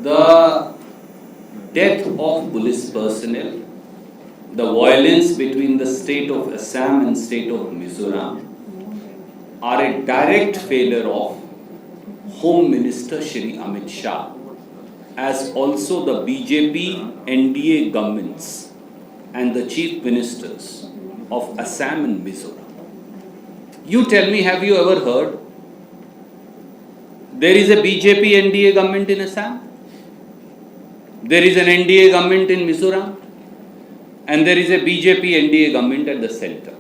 The death of police personnel, the violence between the state of Assam and state of Mizoram are a direct failure of Home Minister Shri Amit Shah, as also the BJP NDA governments and the chief ministers of Assam and Mizoram. You tell me, have you ever heard there is a BJP NDA government in Assam? There is an NDA government in Mizoram, and there is a BJP NDA government at the center.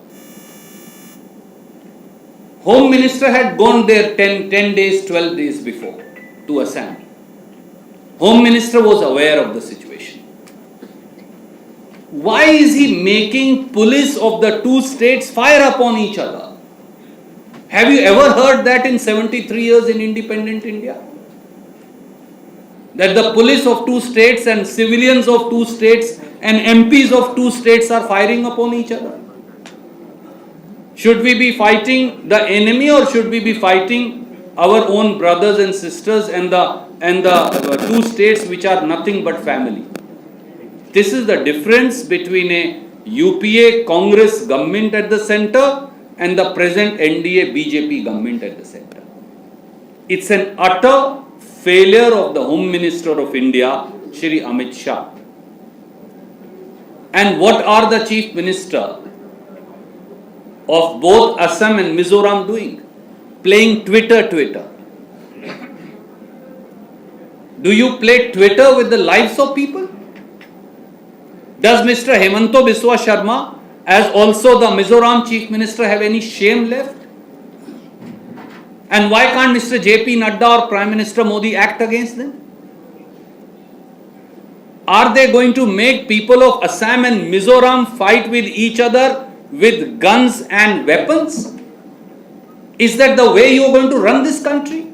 Home Minister had gone there 10 days, 12 days before to Assam. Home Minister was aware of the situation. Why is he making police of the two states fire upon each other? Have you ever heard that in 73 years in independent India? That the police of two states and civilians of two states and MPs of two states are firing upon each other? Should we be fighting the enemy, or should we be fighting our own brothers and sisters and the two states which are nothing but family? This is the difference between a UPA Congress government at the center and the present NDA BJP government at the center. It's an utter failure of the Home Minister of India, Shri Amit Shah. And what are the Chief Minister of both Assam and Mizoram doing? Playing Twitter. Do you play Twitter with the lives of people? Does Mr. Hemanto Biswa Sharma, as also the Mizoram Chief Minister, have any shame left? And why can't Mr. JP Nadda or Prime Minister Modi act against them? Are they going to make people of Assam and Mizoram fight with each other with guns and weapons? Is that the way you are going to run this country?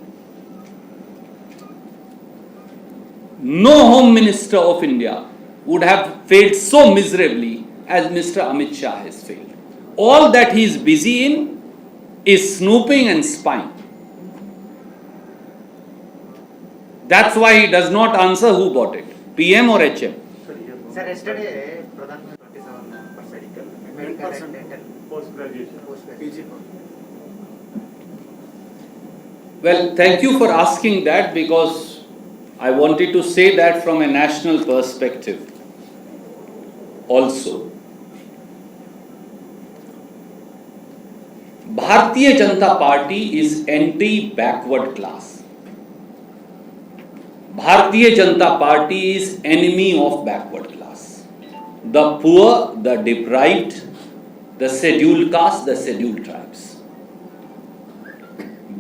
No Home Minister of India would have failed so miserably as Mr. Amit Shah has failed. All that he is busy in is snooping and spying. That's why he does not answer who bought it, PM or HM. Sir, yesterday, Pradhan Mantri 27 for medical and dental. Post-graduation. Well, thank you for asking that, because I wanted to say that from a national perspective also. Bharatiya Janata Party is anti-backward class. Bharatiya Janata Party is enemy of backward class. The poor, the deprived, the scheduled caste, the scheduled tribes.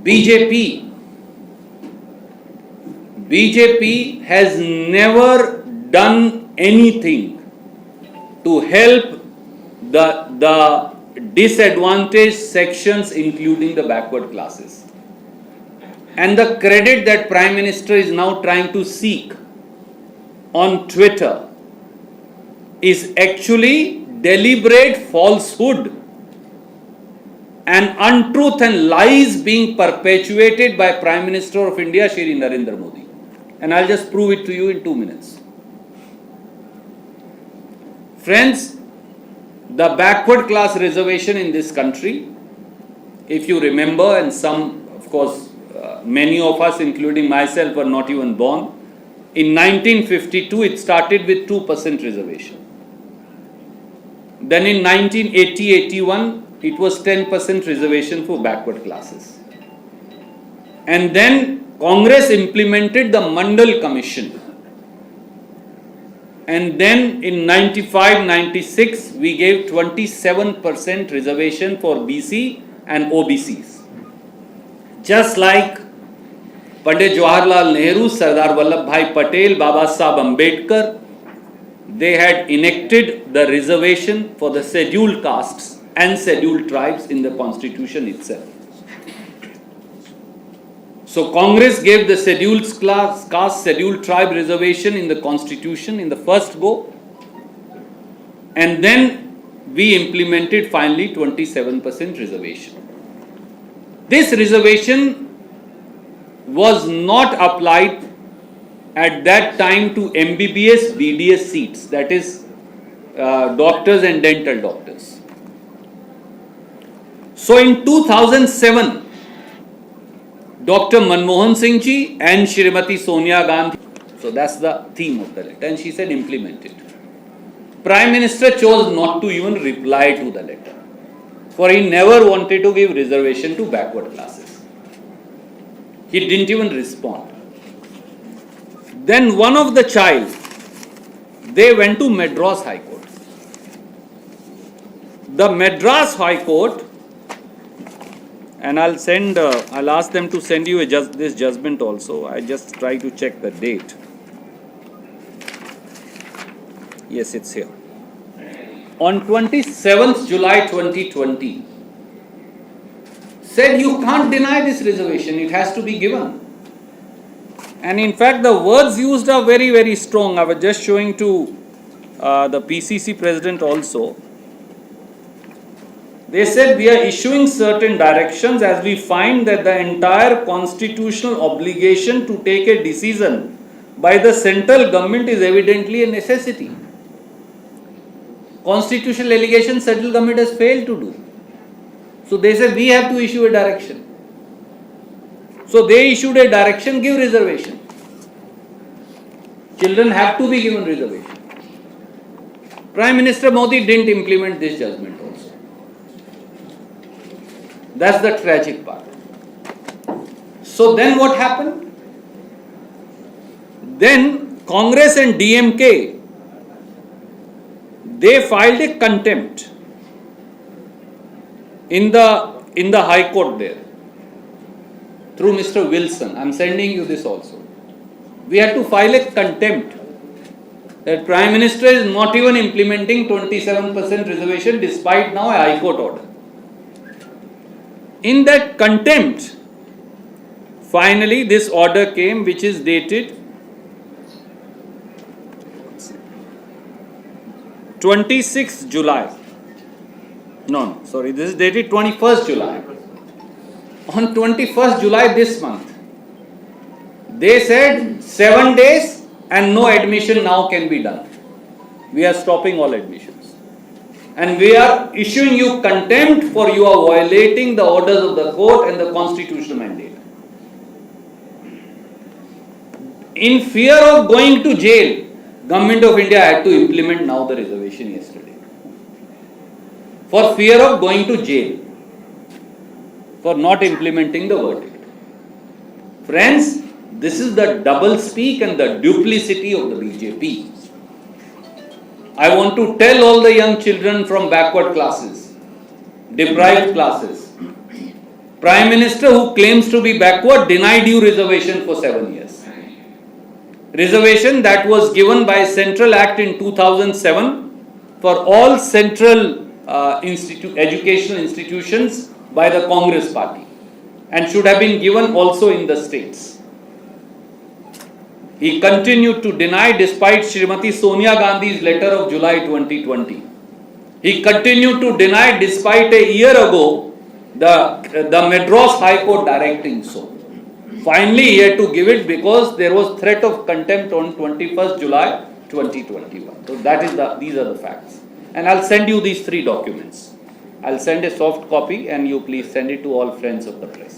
BJP has never done anything to help the disadvantaged sections, including the backward classes. And the credit that Prime Minister is now trying to seek on Twitter is actually deliberate falsehood and untruth and lies being perpetuated by Prime Minister of India, Shri Narendra Modi. And I'll just prove it to you in 2 minutes. Friends, the backward class reservation in this country, if you remember, and some, of course, many of us, including myself, were not even born. In 1952, it started with 2% reservation. Then in 1980-81, it was 10% reservation for backward classes. And then Congress implemented the Mandal Commission. And then in 95-96, we gave 27% reservation for BC and OBCs. Just like Pandit Jawaharlal Nehru, Sardar Vallabhbhai Patel, Baba Sahib Ambedkar, they had enacted the reservation for the scheduled castes and scheduled tribes in the constitution itself. So Congress gave the scheduled caste, scheduled tribe reservation in the constitution in the first go, and then we implemented finally 27% reservation. This reservation was not applied at that time to MBBS, BDS seats, that is doctors and dental doctors. So in 2007, Dr. Manmohan Singh ji and Shrimati Sonia Gandhi, so that's the theme of the letter, and she said implement it. Prime Minister chose not to even reply to the letter, for he never wanted to give reservation to backward classes. He didn't even respond. Then one of the child, they went to Madras High Court. The Madras High Court, and I'll ask them to send you this judgment also. I just try to check the date. Yes, it's here. On 27th July 2020, said you can't deny this reservation, it has to be given. And in fact, the words used are very, very strong. I was just showing to the PCC president also. They said we are issuing certain directions as we find that the entire constitutional obligation to take a decision by the central government is evidently a necessity. Constitutional allegation central government has failed to do. So they said we have to issue a direction. So they issued a direction, give reservation. Children have to be given reservation. Prime Minister Modi didn't implement this judgment also. That's the tragic part. So then what happened? Then Congress and DMK, they filed a contempt in the High Court there through Mr. Wilson. I'm sending you this also. We had to file a contempt that Prime Minister is not even implementing 27% reservation despite now a High Court order. In that contempt, finally this order came, which is dated 26th July. No, sorry, this is dated 21st July. On 21st July this month, they said 7 days and no admission now can be done. We are stopping all admissions. And we are issuing you contempt for you are violating the orders of the court and the constitutional mandate. In fear of going to jail, Government of India had to implement now the reservation yesterday. For fear of going to jail, for not implementing the verdict. Friends, this is the double speak and the duplicity of the BJP. I want to tell all the young children from backward classes, deprived classes, Prime Minister who claims to be backward denied you reservation for 7 years. Reservation that was given by Central Act in 2007 for all central educational institutions by the Congress party and should have been given also in the states. He continued to deny despite Shrimati Sonia Gandhi's letter of July 2020. He continued to deny despite a year ago the Madras High Court directing so. Finally, he had to give it because there was threat of contempt on 21st July 2021. So these are the facts. And I'll send you these 3 documents. I'll send a soft copy and you please send it to all friends of the press.